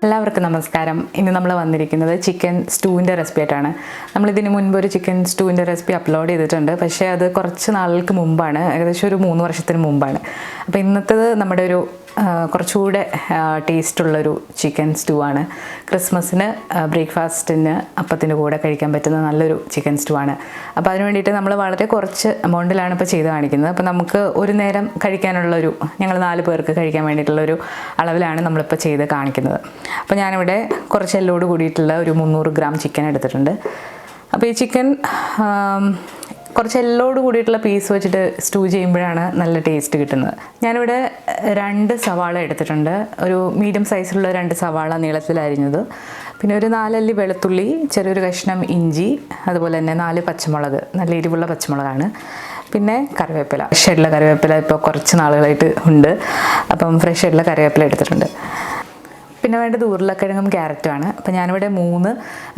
എല്ലാവർക്കും നമസ്കാരം. ഇന്ന് നമ്മൾ വന്നിരിക്കുന്നത് ചിക്കൻ സ്റ്റൂവിൻ്റെ റെസിപ്പി ആയിട്ടാണ്. നമ്മളിതിന് മുൻപ് ഒരു ചിക്കൻ സ്റ്റൂവിൻ്റെ റെസിപ്പി അപ്ലോഡ് ചെയ്തിട്ടുണ്ട്. പക്ഷേ അത് കുറച്ച് നാളുകൾക്ക് മുമ്പാണ്, ഏകദേശം ഒരു 3 വർഷത്തിന് മുമ്പാണ്. അപ്പോൾ ഇന്നത്തേത് നമ്മുടെ ഒരു കുറച്ചുകൂടെ ടേസ്റ്റുള്ളൊരു ചിക്കൻ സ്റ്റൂ ആണ്. ക്രിസ്മസിന് ബ്രേക്ക്ഫാസ്റ്റിന് അപ്പത്തിൻ്റെ കൂടെ കഴിക്കാൻ പറ്റുന്ന നല്ലൊരു ചിക്കൻ സ്റ്റൂ ആണ്. അപ്പോൾ അതിന് വേണ്ടിയിട്ട് നമ്മൾ വളരെ കുറച്ച് എമൗണ്ടിലാണ് ഇപ്പോൾ ചെയ്ത് കാണിക്കുന്നത്. അപ്പോൾ നമുക്ക് ഒരു നേരം കഴിക്കാനുള്ളൊരു, ഞങ്ങൾ 4 പേർക്ക് കഴിക്കാൻ വേണ്ടിയിട്ടുള്ളൊരു അളവിലാണ് നമ്മളിപ്പോൾ ചെയ്ത് കാണിക്കുന്നത്. അപ്പോൾ ഞാനിവിടെ കുറച്ച് എല്ലോട് കൂടിയിട്ടുള്ള ഒരു 300 ഗ്രാം ചിക്കൻ എടുത്തിട്ടുണ്ട്. അപ്പോൾ ഈ ചിക്കൻ കുറച്ച് എല്ലോട് കൂടിയിട്ടുള്ള പീസ് വെച്ചിട്ട് സ്റ്റൂ ചെയ്യുമ്പോഴാണ് നല്ല ടേസ്റ്റ് കിട്ടുന്നത്. ഞാനിവിടെ 2 സവാള എടുത്തിട്ടുണ്ട്. ഒരു മീഡിയം സൈസിലുള്ള 2 സവാള നീളത്തിൽ അരിഞ്ഞത്, പിന്നെ ഒരു 4 അല്ലി വെളുത്തുള്ളി, ചെറിയൊരു കഷ്ണം ഇഞ്ചി, അതുപോലെ തന്നെ 4 പച്ചമുളക്, നല്ല എരിവുള്ള പച്ചമുളകാണ്. പിന്നെ കറിവേപ്പില, ഫ്രഷ് ആയിട്ടുള്ള കറിവേപ്പില ഇപ്പോൾ കുറച്ച് നാളുകളായിട്ട് ഉണ്ട്. അപ്പം ഫ്രഷ് ആയിട്ടുള്ള കറിവേപ്പില എടുത്തിട്ടുണ്ട്. പിന്നെ വേണ്ടത് ഉരുളക്കിഴങ്ങും ക്യാരറ്റുമാണ്. അപ്പോൾ ഞാനിവിടെ 3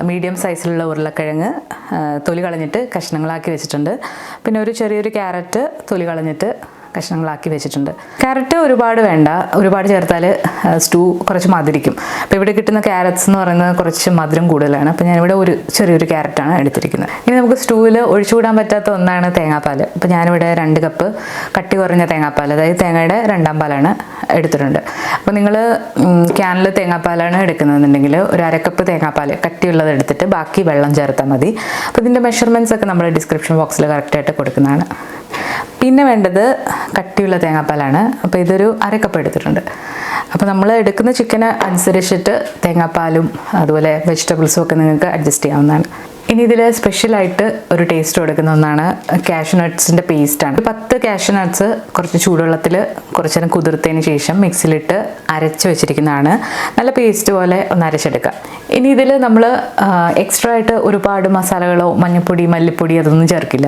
മീഡിയം സൈസിലുള്ള ഉരുളക്കിഴങ്ങ് തൊലി കളഞ്ഞിട്ട് കഷ്ണങ്ങളാക്കി വെച്ചിട്ടുണ്ട്. പിന്നെ ഒരു ചെറിയൊരു ക്യാരറ്റ് തൊലി കളഞ്ഞിട്ട് കഷ്ണങ്ങളാക്കി വെച്ചിട്ടുണ്ട്. ക്യാരറ്റ് ഒരുപാട് വേണ്ട, ഒരുപാട് ചേർത്താൽ സ്റ്റൂ കുറച്ച് മധുരിക്കും. അപ്പോൾ ഇവിടെ കിട്ടുന്ന ക്യാരറ്റ്സ് എന്ന് പറയുന്നത് കുറച്ച് മധുരം കൂടുതലാണ്. അപ്പോൾ ഞാനിവിടെ ഒരു ചെറിയൊരു ക്യാരറ്റാണ് എടുത്തിരിക്കുന്നത്. ഇനി നമുക്ക് സ്റ്റൂവിൽ ഒഴിച്ചുകൂടാൻ പറ്റാത്ത ഒന്നാണ് തേങ്ങാപ്പാൽ. അപ്പോൾ ഞാനിവിടെ 2 കപ്പ് കട്ടി കുറഞ്ഞ തേങ്ങാപ്പാൽ, അതായത് തേങ്ങയുടെ 2ാം പാലാണ് എടുത്തിട്ടുണ്ട്. അപ്പോൾ നിങ്ങൾ ക്യാനിൽ തേങ്ങാപ്പാലാണ് എടുക്കുന്നതെന്നുണ്ടെങ്കിൽ ഒരു 1/2 കപ്പ് തേങ്ങാപ്പാൽ കട്ടിയുള്ളത് എടുത്തിട്ട് ബാക്കി വെള്ളം ചേർത്താൽ മതി. അപ്പോൾ ഇതിൻ്റെ മെഷർമെൻറ്റ്സ് ഒക്കെ നമ്മൾ ഡിസ്ക്രിപ്ഷൻ ബോക്സിൽ കറക്റ്റായിട്ട് കൊടുക്കുന്നതാണ്. പിന്നെ വേണ്ടത് കട്ടിയുള്ള തേങ്ങാപ്പാലാണ്. അപ്പോൾ ഇതൊരു 1/2 കപ്പ് എടുത്തിട്ടുണ്ട്. അപ്പോൾ നമ്മൾ എടുക്കുന്ന ചിക്കന് അനുസരിച്ചിട്ട് തേങ്ങാപ്പാലും അതുപോലെ വെജിറ്റബിൾസും ഒക്കെ നിങ്ങൾക്ക് അഡ്ജസ്റ്റ് ചെയ്യാവുന്നതാണ്. ഇനി ഇതിൽ സ്പെഷ്യലായിട്ട് ഒരു ടേസ്റ്റ് കൊടുക്കുന്ന ഒന്നാണ് കാഷ്യൂ നട്ട്സിൻ്റെ പേസ്റ്റാണ്. 10 കാഷ്യൂ നട്ട്സ് കുറച്ച് ചൂടുവെള്ളത്തിൽ കുറച്ച് നേരം കുതിർത്തതിന് ശേഷം മിക്സിയിലിട്ട് അരച്ച് വെച്ചിരിക്കുന്നതാണ്. നല്ല പേസ്റ്റ് പോലെ ഒന്ന് അരച്ചെടുക്കുക. ഇനി ഇതിൽ നമ്മൾ എക്സ്ട്രാ ആയിട്ട് ഒരുപാട് മസാലകളോ മഞ്ഞൾപ്പൊടി, മല്ലിപ്പൊടി അതൊന്നും ചേർക്കില്ല.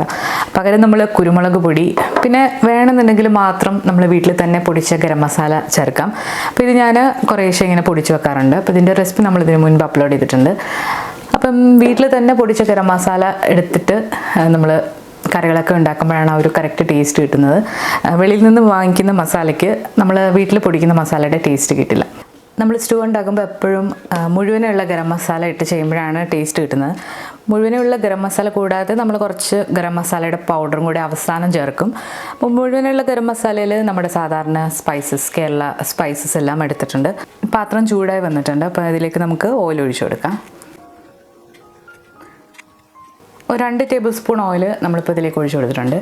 പകരം നമ്മൾ കുരുമുളക് പൊടി, പിന്നെ വേണമെന്നുണ്ടെങ്കിൽ മാത്രം നമ്മൾ വീട്ടിൽ തന്നെ പൊടിച്ച ഗരം മസാല ചേർക്കാം. അപ്പോൾ ഇത് ഞാൻ കുറേശ്ശെ ഇങ്ങനെ പൊടിച്ച് വെക്കാറുണ്ട്. അപ്പോൾ ഇതിൻ്റെ റെസിപ്പി നമ്മൾ ഇതിന് മുൻപ് അപ്ലോഡ് ചെയ്തിട്ടുണ്ട്. അപ്പം വീട്ടിൽ തന്നെ പൊടിച്ച ഗരം മസാല എടുത്തിട്ട് നമ്മൾ കറികളൊക്കെ ഉണ്ടാക്കുമ്പോഴാണ് ആ ഒരു കറക്റ്റ് ടേസ്റ്റ് കിട്ടുന്നത്. വെളിയിൽ നിന്ന് വാങ്ങിക്കുന്ന മസാലയ്ക്ക് നമ്മൾ വീട്ടിൽ പൊടിക്കുന്ന മസാലയുടെ ടേസ്റ്റ് കിട്ടില്ല. നമ്മൾ സ്റ്റൂ ഉണ്ടാക്കുമ്പോൾ എപ്പോഴും മുഴുവനുള്ള ഗരം മസാല ഇട്ട് ചെയ്യുമ്പോഴാണ് ടേസ്റ്റ് കിട്ടുന്നത്. മുഴുവനുള്ള ഗരം മസാല കൂടാതെ നമ്മൾ കുറച്ച് ഗരം മസാലയുടെ പൗഡറും കൂടി അവസാനം ചേർക്കും. അപ്പോൾ മുഴുവനുള്ള ഗരം മസാലയിൽ നമ്മുടെ സാധാരണ സ്പൈസസ്, കേരള സ്പൈസസ് എല്ലാം എടുത്തിട്ടുണ്ട്. പാത്രം ചൂടായി വന്നിട്ടുണ്ട്. അപ്പോൾ അതിലേക്ക് നമുക്ക് ഓയിൽ ഒഴിച്ചു കൊടുക്കാം. ഒരു 2 ടേബിൾ സ്പൂൺ ഓയിൽ നമ്മളിപ്പോൾ ഇതിലേക്ക് ഒഴിച്ചു കൊടുത്തിട്ടുണ്ട്.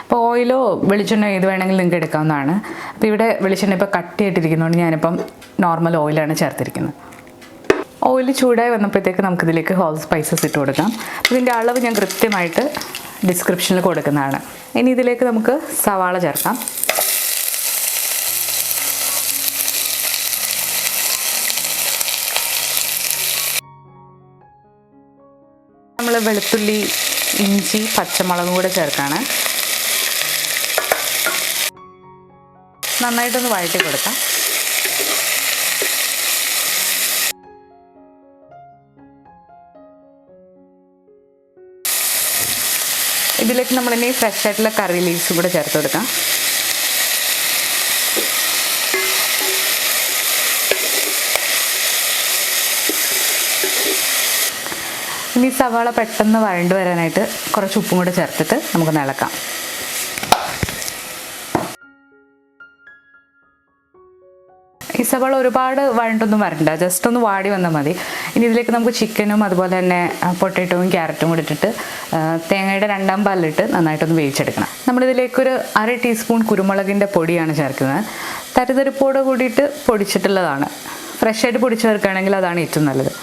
അപ്പോൾ ഓയിലോ വെളിച്ചെണ്ണ ഏത് വേണമെങ്കിലും നിങ്ങൾക്ക് എടുക്കാവുന്നതാണ്. അപ്പോൾ ഇവിടെ വെളിച്ചെണ്ണ ഇപ്പോൾ കട്ടിയായിട്ടിരിക്കുന്നതുകൊണ്ട് ഞാനിപ്പം നോർമൽ ഓയിലാണ് ചേർത്തിരിക്കുന്നത്. ഓയിൽ ചൂടായി വന്നപ്പോഴത്തേക്ക് നമുക്കിതിലേക്ക് ഹോൾ സ്പൈസസ് ഇട്ട് കൊടുക്കാം. ഇതിൻ്റെ അളവ് ഞാൻ കൃത്യമായിട്ട് ഡിസ്ക്രിപ്ഷനിൽ കൊടുക്കുന്നതാണ്. ഇനി ഇതിലേക്ക് നമുക്ക് സവാള ചേർക്കാം. നമ്മൾ വെളുത്തുള്ളി, ഇഞ്ചി, പച്ചമുളകും കൂടെ ചേർക്കാണ്. നന്നായിട്ടൊന്ന് വഴറ്റി കൊടുക്കാം. ഇതിലേക്ക് നമ്മളിനി ഫ്രഷ് ആയിട്ടുള്ള കറി ലീവ്സും കൂടെ ചേർത്ത് കൊടുക്കാം. ഇനി സവാള പെട്ടെന്ന് വഴണ്ട് വരാനായിട്ട് കുറച്ച് ഉപ്പും കൂടെ ചേർത്തിട്ട് നമുക്ക് ഇളക്കാം. ഈ സവാള ഒരുപാട് വഴണ്ടൊന്നും വരണ്ട, ജസ്റ്റ് ഒന്ന് വാടി വന്നാൽ മതി. ഇനി ഇതിലേക്ക് നമുക്ക് ചിക്കനും അതുപോലെ തന്നെ പൊട്ടാറ്റോയും ക്യാരറ്റും കൂടി ഇട്ടിട്ട് തേങ്ങയുടെ 2ാം പാലിലിട്ട് നന്നായിട്ടൊന്ന് വേവിച്ചെടുക്കണം. നമ്മളിതിലേക്കൊരു 1/2 ടീസ്പൂൺ കുരുമുളകിൻ്റെ പൊടിയാണ് ചേർക്കുന്നത്. തരിതരിപ്പോടെ കൂടിയിട്ട് പൊടിച്ചിട്ടുള്ളതാണ്. ഫ്രഷായിട്ട് പൊടിച്ച് ചേർക്കുകയാണെങ്കിൽ അതാണ് ഏറ്റവും നല്ലത്.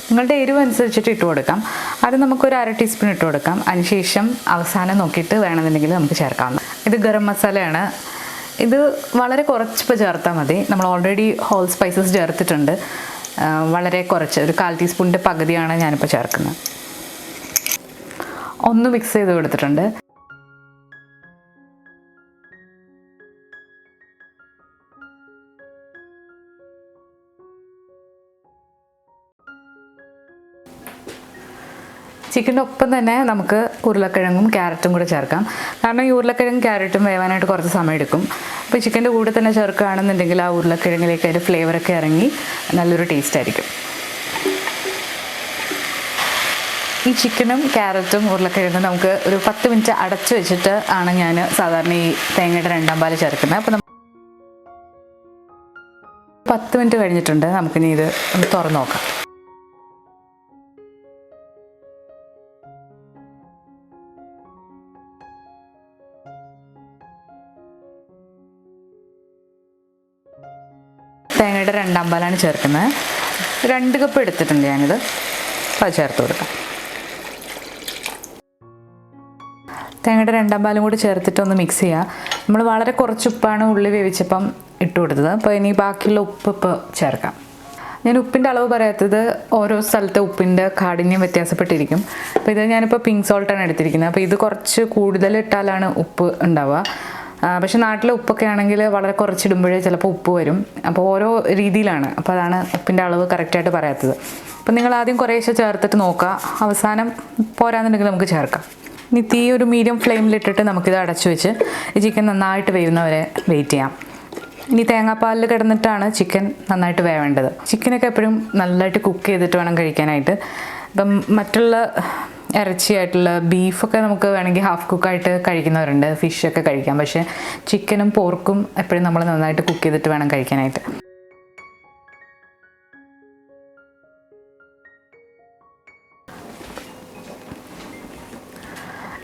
നിങ്ങളുടെ എരിവ് അനുസരിച്ചിട്ട് ഇട്ട് കൊടുക്കാം. അത് നമുക്കൊരു 1/2 ടീസ്പൂൺ ഇട്ട് കൊടുക്കാം. അതിനുശേഷം അവസാനം നോക്കിയിട്ട് വേണമെന്നുണ്ടെങ്കിൽ നമുക്ക് ചേർക്കാം. ഇത് ഗരം മസാലയാണ്. ഇത് വളരെ കുറച്ചിപ്പോൾ ചേർത്താൽ മതി. നമ്മൾ ഓൾറെഡി ഹോൾ സ്പൈസസ് ചേർത്തിട്ടുണ്ട്. വളരെ കുറച്ച്, ഒരു 1/4 ടീസ്പൂണിൻ്റെ പകുതിയാണ് ഞാനിപ്പോൾ ചേർക്കുന്നത്. ഒന്ന് മിക്സ് ചെയ്ത് കൊടുത്തിട്ടുണ്ട്. ചിക്കൻ്റെ ഒപ്പം തന്നെ നമുക്ക് ഉരുളക്കിഴങ്ങും ക്യാരറ്റും കൂടെ ചേർക്കാം. കാരണം ഈ ഉരുളക്കിഴങ്ങും ക്യാരറ്റും വേവാനായിട്ട് കുറച്ച് സമയം എടുക്കും. അപ്പോൾ ചിക്കൻ്റെ കൂടെ തന്നെ ചേർക്കുകയാണെന്നുണ്ടെങ്കിൽ ആ ഉരുളക്കിഴങ്ങിലേക്ക് അതിൻ്റെ ഫ്ലേവറൊക്കെ ഇറങ്ങി നല്ലൊരു ടേസ്റ്റ് ആയിരിക്കും. ഈ ചിക്കനും ക്യാരറ്റും ഉരുളക്കിഴങ്ങും നമുക്ക് ഒരു 10 മിനിറ്റ് അടച്ചു വെച്ചിട്ട് ആണ് ഞാൻ സാധാരണ ഈ തേങ്ങയുടെ 2ാം പാൽ ചേർക്കുന്നത്. അപ്പോൾ 10 മിനിറ്റ് കഴിഞ്ഞിട്ടുണ്ട്. നമുക്കിനി ഇത് ഒന്ന് തുറന്ന് നോക്കാം. തേങ്ങയുടെ 2ാം പാലാണ് ചേർക്കുന്നത്. 2 കപ്പ് എടുത്തിട്ടുണ്ട് ഞാനിത്. അത് ചേർത്ത് കൊടുക്കാം. തേങ്ങയുടെ 2ാം പാലും കൂടി ചേർത്തിട്ട് ഒന്ന് മിക്സ് ചെയ്യുക. നമ്മൾ വളരെ കുറച്ച് ഉപ്പാണ് ഉള്ളി വേവിച്ചപ്പം ഇട്ട് കൊടുത്തത്. അപ്പോൾ ഇനി ബാക്കിയുള്ള ഉപ്പ് ഇപ്പോൾ ചേർക്കാം. ഞാൻ ഉപ്പിൻ്റെ അളവ് പറയാത്തത് ഓരോ സ്ഥലത്തെ ഉപ്പിൻ്റെ കാഠിന്യം വ്യത്യാസപ്പെട്ടിരിക്കും. അപ്പോൾ ഇത് ഞാനിപ്പോൾ പിങ്ക് സോൾട്ടാണ് എടുത്തിരിക്കുന്നത്. അപ്പോൾ ഇത് കുറച്ച് കൂടുതൽ ഇട്ടാലാണ് ഉപ്പ് ഉണ്ടാവുക. പക്ഷേ നാട്ടിലെ ഉപ്പൊക്കെ ആണെങ്കിൽ വളരെ കുറച്ചിടുമ്പോഴേ ചിലപ്പോൾ ഉപ്പ് വരും. അപ്പോൾ ഓരോ രീതിയിലാണ്. അപ്പോൾ അതാണ് ഉപ്പിൻ്റെ അളവ് കറക്റ്റായിട്ട് പറയാത്തത്. അപ്പോൾ നിങ്ങൾ ആദ്യം കുറേശ്ശെ ചേർത്തിട്ട് നോക്കുക. അവസാനം പോരാന്നുണ്ടെങ്കിൽ നമുക്ക് ചേർക്കാം. ഇനി തീ ഒരു മീഡിയം ഫ്ലെയിമിലിട്ടിട്ട് നമുക്കിത് അടച്ചു വെച്ച് ഈ ചിക്കൻ നന്നായിട്ട് വേവുന്നവരെ വെയിറ്റ് ചെയ്യാം. ഇനി തേങ്ങാപ്പാലിൽ കിടന്നിട്ടാണ് ചിക്കൻ നന്നായിട്ട് വേവേണ്ടത്. ചിക്കനൊക്കെ എപ്പോഴും നല്ലതായിട്ട് കുക്ക് ചെയ്തിട്ട് വേണം കഴിക്കാനായിട്ട്. ഇപ്പം മറ്റുള്ള ഇറച്ചിയായിട്ടുള്ള ബീഫൊക്കെ നമുക്ക് വേണമെങ്കിൽ ഹാഫ് കുക്കായിട്ട് കഴിക്കുന്നവരുണ്ട്, ഫിഷൊക്കെ കഴിക്കാം. പക്ഷേ ചിക്കനും പോർക്കും എപ്പോഴും നമ്മൾ നന്നായിട്ട് കുക്ക് ചെയ്തിട്ട് വേണം കഴിക്കാനായിട്ട്.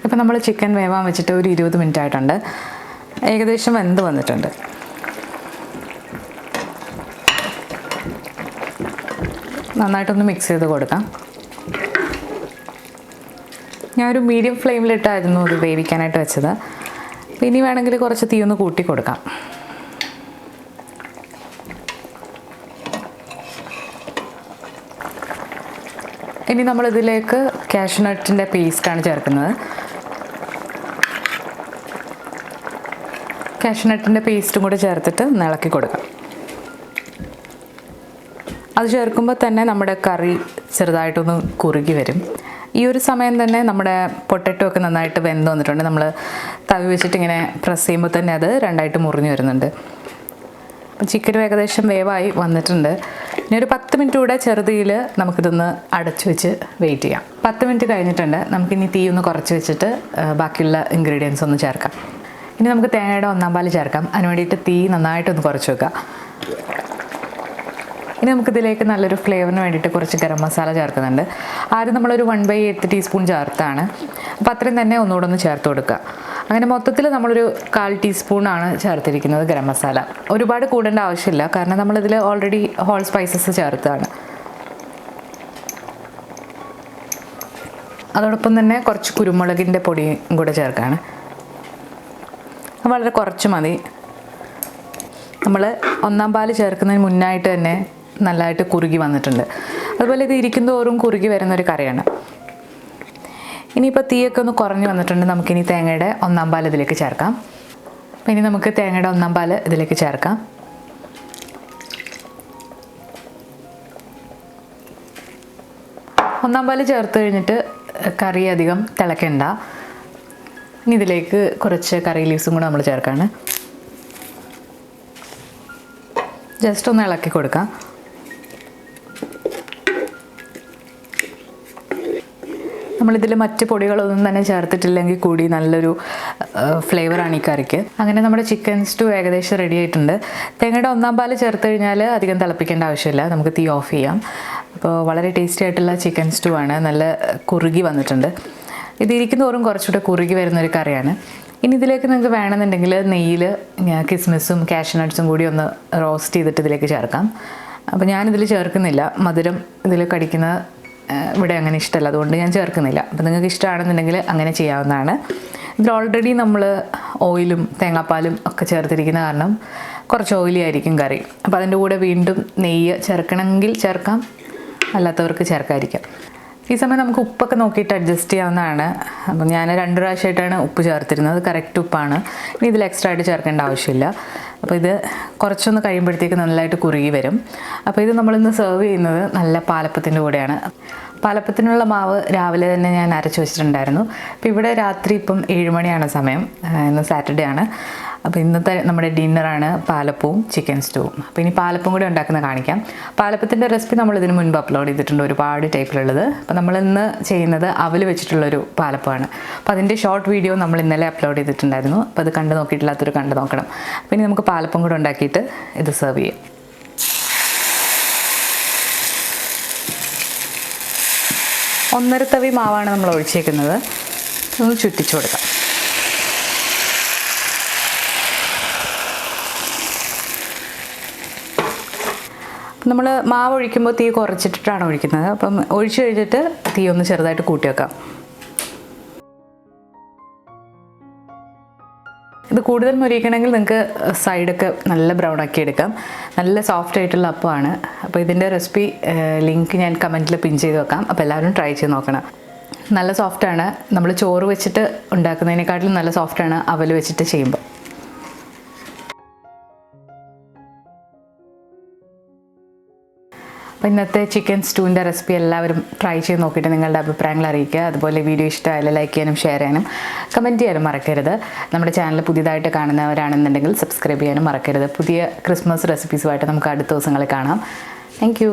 ഇപ്പം നമ്മൾ ചിക്കൻ വേവാൻ വെച്ചിട്ട് ഒരു 20 മിനിറ്റ് ആയിട്ടുണ്ട്. ഏകദേശം വെന്ത് വന്നിട്ടുണ്ട്. നന്നായിട്ടൊന്ന് മിക്സ് ചെയ്ത് കൊടുക്കാം. ഞാനൊരു മീഡിയം ഫ്ലെയിമിലിട്ടായിരുന്നു അത് വേവിക്കാനായിട്ട് വെച്ചത്. ഇനി വേണമെങ്കിൽ കുറച്ച് തീ ഒന്ന് കൂട്ടി കൊടുക്കാം. ഇനി നമ്മളിതിലേക്ക് കാഷ്യൂനട്ടിൻ്റെ പേസ്റ്റാണ് ചേർക്കുന്നത്. കാഷ്യൂനട്ടിൻ്റെ പേസ്റ്റും കൂടെ ചേർത്തിട്ട് ഇളക്കി കൊടുക്കാം. അത് ചേർക്കുമ്പോൾ തന്നെ നമ്മുടെ കറി ചെറുതായിട്ടൊന്ന് കുറുകി വരും. ഈ ഒരു സമയം തന്നെ നമ്മുടെ പൊട്ടറ്റോ ഒക്കെ നന്നായിട്ട് വെന്ത് വന്നിട്ടുണ്ട്. നമ്മൾ തവി വെച്ചിട്ട് ഇങ്ങനെ പ്രസ് ചെയ്യുമ്പോൾ തന്നെ അത് 2ആയിട്ട് മുറിഞ്ഞ് വരുന്നുണ്ട്. അപ്പം ചിക്കനും ഏകദേശം വേവായി വന്നിട്ടുണ്ട്. ഇനി ഒരു 10 മിനിറ്റ് കൂടെ ചെറുതീയിൽ നമുക്കിതൊന്ന് അടച്ചു വെച്ച് വെയിറ്റ് ചെയ്യാം. 10 മിനിറ്റ് കഴിഞ്ഞിട്ടുണ്ട്. നമുക്കിനി തീ ഒന്ന് കുറച്ച് വെച്ചിട്ട് ബാക്കിയുള്ള ഇൻഗ്രീഡിയൻസ് ഒന്ന് ചേർക്കാം. ഇനി നമുക്ക് തേങ്ങയുടെ 1ാം പാൽ ചേർക്കാം. അതിന് വേണ്ടിയിട്ട് തീ നന്നായിട്ടൊന്ന് കുറച്ച് വെക്കാം. ഇനി നമുക്കിതിലേക്ക് നല്ലൊരു ഫ്ലേവറിന് വേണ്ടിയിട്ട് കുറച്ച് ഗരം മസാല ചേർക്കുന്നുണ്ട്. ആദ്യം നമ്മളൊരു 1/8 ടീസ്പൂൺ ചേർത്താണ്. അപ്പോൾ അത്രയും തന്നെ ഒന്നുകൂടെ ഒന്ന് ചേർത്ത് കൊടുക്കുക. അങ്ങനെ മൊത്തത്തിൽ നമ്മളൊരു 1/4 ടീസ്പൂണാണ് ചേർത്തിരിക്കുന്നത് ഗരം മസാല. ഒരുപാട് കൂടേണ്ട ആവശ്യമില്ല, കാരണം നമ്മളിതിൽ ഓൾറെഡി ഹോൾ സ്പൈസസ് ചേർത്താണ്. അതോടൊപ്പം തന്നെ കുറച്ച് കുരുമുളകിൻ്റെ പൊടിയും കൂടെ ചേർക്കുകയാണ്. വളരെ കുറച്ച് മതി. നമ്മൾ 1ാം പാൽ ചേർക്കുന്നതിന് മുന്നായിട്ട് തന്നെ നല്ലതായിട്ട് കുറുകി വന്നിട്ടുണ്ട്. അതുപോലെ ഇത് ഇരിക്കുന്നതോറും കുറുകി വരുന്നൊരു കറിയാണ്. ഇനിയിപ്പോൾ തീയൊക്കെ ഒന്ന് കുറഞ്ഞ് വന്നിട്ടുണ്ട്. നമുക്കിനി തേങ്ങയുടെ 1ാം പാൽ ഇതിലേക്ക് ചേർക്കാം. അപ്പോൾ ഇനി നമുക്ക് തേങ്ങയുടെ 1ാം പാൽ ഇതിലേക്ക് ചേർക്കാം. ഒന്നാം പാൽ ചേർത്ത് കഴിഞ്ഞിട്ട് കറി അധികം തിളയ്ക്കണ്ട. ഇനി ഇതിലേക്ക് കുറച്ച് കറി ലീവ്സും കൂടെ നമ്മൾ ചേർക്കാണ്. ജസ്റ്റ് ഒന്ന് ഇളക്കി കൊടുക്കാം. നമ്മളിതിൽ മറ്റ് പൊടികളൊന്നും തന്നെ ചേർത്തിട്ടില്ലെങ്കിൽ കൂടി നല്ലൊരു ഫ്ലേവറാണ് ഈ കറിക്ക്. അങ്ങനെ നമ്മുടെ ചിക്കൻ സ്റ്റൂ ഏകദേശം റെഡി ആയിട്ടുണ്ട്. തേങ്ങയുടെ 1ാം പാൽ ചേർത്ത് കഴിഞ്ഞാൽ അധികം തിളപ്പിക്കേണ്ട ആവശ്യമില്ല, നമുക്ക് തീ ഓഫ് ചെയ്യാം. അപ്പോൾ വളരെ ടേസ്റ്റി ആയിട്ടുള്ള ചിക്കൻ സ്റ്റൂ ആണ്. നല്ല കുറുകി വന്നിട്ടുണ്ട്. ഇതിരിക്കുന്നതോറും കുറച്ചുകൂടെ കുറുകി വരുന്നൊരു കറിയാണ്. ഇനി ഇതിലേക്ക് നിങ്ങൾക്ക് വേണമെന്നുണ്ടെങ്കിൽ നെയ്യിൽ കിസ്മിസും കാഷ്യൂനട്ട്സും കൂടി ഒന്ന് റോസ്റ്റ് ചെയ്തിട്ട് ഇതിലേക്ക് ചേർക്കാം. അപ്പോൾ ഞാനിതിൽ ചേർക്കുന്നില്ല. മധുരം ഇതിൽ കടിക്കുന്ന ഇവിടെ അങ്ങനെ ഇഷ്ടമല്ല, അതുകൊണ്ട് ഞാൻ ചേർക്കുന്നില്ല. അപ്പോൾ നിങ്ങൾക്ക് ഇഷ്ടമാണെന്നുണ്ടെങ്കിൽ അങ്ങനെ ചെയ്യാവുന്നതാണ്. ഇതിൽ ഓൾറെഡി നമ്മൾ ഓയിലും തേങ്ങാപ്പാലും ഒക്കെ ചേർത്തിരിക്കുന്ന കാരണം കുറച്ച് ഓയിലി ആയിരിക്കും കറി. അപ്പോൾ അതിൻ്റെ കൂടെ വീണ്ടും നെയ്യ് ചേർക്കണമെങ്കിൽ ചേർക്കാം, അല്ലാത്തവർക്ക് ചേർക്കാതിരിക്കാം. ഈ സമയം നമുക്ക് ഉപ്പൊക്കെ നോക്കിയിട്ട് അഡ്ജസ്റ്റ് ചെയ്യാവുന്നതാണ്. അപ്പം ഞാൻ 2 പ്രാവശ്യമായിട്ടാണ് ഉപ്പ് ചേർത്തിരുന്നത്. കറക്റ്റ് ഉപ്പാണ്. ഇനി ഇതിൽ എക്സ്ട്രാ ആയിട്ട് ചേർക്കേണ്ട ആവശ്യമില്ല. അപ്പോൾ ഇത് കുറച്ചൊന്ന് കഴിയുമ്പോഴത്തേക്ക് നല്ലതായിട്ട് കുറുകി വരും. അപ്പോൾ ഇത് നമ്മളിന്ന് സെർവ് ചെയ്യുന്നത് നല്ല പാലപ്പത്തിൻ്റെ കൂടെയാണ്. പാലപ്പത്തിനുള്ള മാവ് രാവിലെ തന്നെ ഞാൻ അരച്ച് വെച്ചിട്ടുണ്ടായിരുന്നു. അപ്പോൾ ഇവിടെ രാത്രി ഇപ്പം 7 മണിയാണ് സമയം, ഇന്ന് സാറ്റർഡേ ആണ്. അപ്പോൾ ഇന്നത്തെ നമ്മുടെ ഡിന്നറാണ് പാലപ്പവും ചിക്കൻ സ്റ്റൂവും. അപ്പോൾ ഇനി പാലപ്പം കൂടി ഉണ്ടാക്കുന്നത് കാണിക്കാം. പാലപ്പത്തിൻ്റെ റെസിപ്പി നമ്മൾ ഇതിന് മുൻപ് അപ്ലോഡ് ചെയ്തിട്ടുണ്ട്, ഒരുപാട് ടൈപ്പിലുള്ളത്. അപ്പോൾ നമ്മളിന്ന് ചെയ്യുന്നത് അവൽ വെച്ചിട്ടുള്ളൊരു പാലപ്പമാണ്. അപ്പോൾ അതിൻ്റെ ഷോർട്ട് വീഡിയോ നമ്മൾ ഇന്നലെ അപ്ലോഡ് ചെയ്തിട്ടുണ്ടായിരുന്നു. അപ്പോൾ അത് കണ്ടു നോക്കിയിട്ടില്ലാത്തൊരു കണ്ടു നോക്കണം. അപ്പോൾ ഇനി നമുക്ക് പാലപ്പം കൂടെ ഉണ്ടാക്കിയിട്ട് ഇത് സെർവ് ചെയ്യാം. 1.5 തവി മാവാണ് നമ്മൾ ഒഴിച്ചേക്കുന്നത്. ഒന്ന് ചുറ്റിച്ചു കൊടുക്കാം. നമ്മൾ മാവ് ഒഴിക്കുമ്പോൾ തീ കുറച്ചിട്ടിട്ടാണ് ഒഴിക്കുന്നത്. അപ്പം ഒഴിച്ചു കഴിഞ്ഞിട്ട് തീ ഒന്ന് ചെറുതായിട്ട് കൂട്ടി വെക്കാം. ഇത് കൂടുതൽ മൊരിയിക്കണമെങ്കിൽ നിങ്ങൾക്ക് സൈഡൊക്കെ നല്ല ബ്രൗൺ ആക്കി എടുക്കാം. നല്ല സോഫ്റ്റ് ആയിട്ടുള്ള അപ്പമാണ്. അപ്പോൾ ഇതിൻ്റെ റെസിപ്പി ലിങ്ക് ഞാൻ കമൻറ്റിൽ പിൻ ചെയ്ത് വെക്കാം. അപ്പോൾ എല്ലാവരും ട്രൈ ചെയ്ത് നോക്കണം. നല്ല സോഫ്റ്റാണ്. നമ്മൾ ചോറ് വെച്ചിട്ട് ഉണ്ടാക്കുന്നതിനേക്കാട്ടിലും നല്ല സോഫ്റ്റാണ് അവൽ വെച്ചിട്ട് ചെയ്യുമ്പോൾ. അപ്പോൾ ഇന്നത്തെ ചിക്കൻ സ്റ്റൂവിൻ്റെ റെസിപ്പി എല്ലാവരും ട്രൈ ചെയ്ത് നോക്കിയിട്ട് നിങ്ങളുടെ അഭിപ്രായങ്ങൾ അറിയിക്കുക. അതുപോലെ വീഡിയോ ഇഷ്ടമായാലും ലൈക്ക് ചെയ്യാനും ഷെയർ ചെയ്യാനും കമൻറ്റ് ചെയ്യാനും മറക്കരുത്. നമ്മുടെ ചാനൽ പുതിയതായിട്ട് കാണുന്നവരാണെന്നുണ്ടെങ്കിൽ സബ്സ്ക്രൈബ് ചെയ്യാനും മറക്കരുത്. പുതിയ ക്രിസ്മസ് റെസിപ്പീസുമായിട്ട് നമുക്ക് അടുത്ത ദിവസങ്ങളിൽ കാണാം. താങ്ക്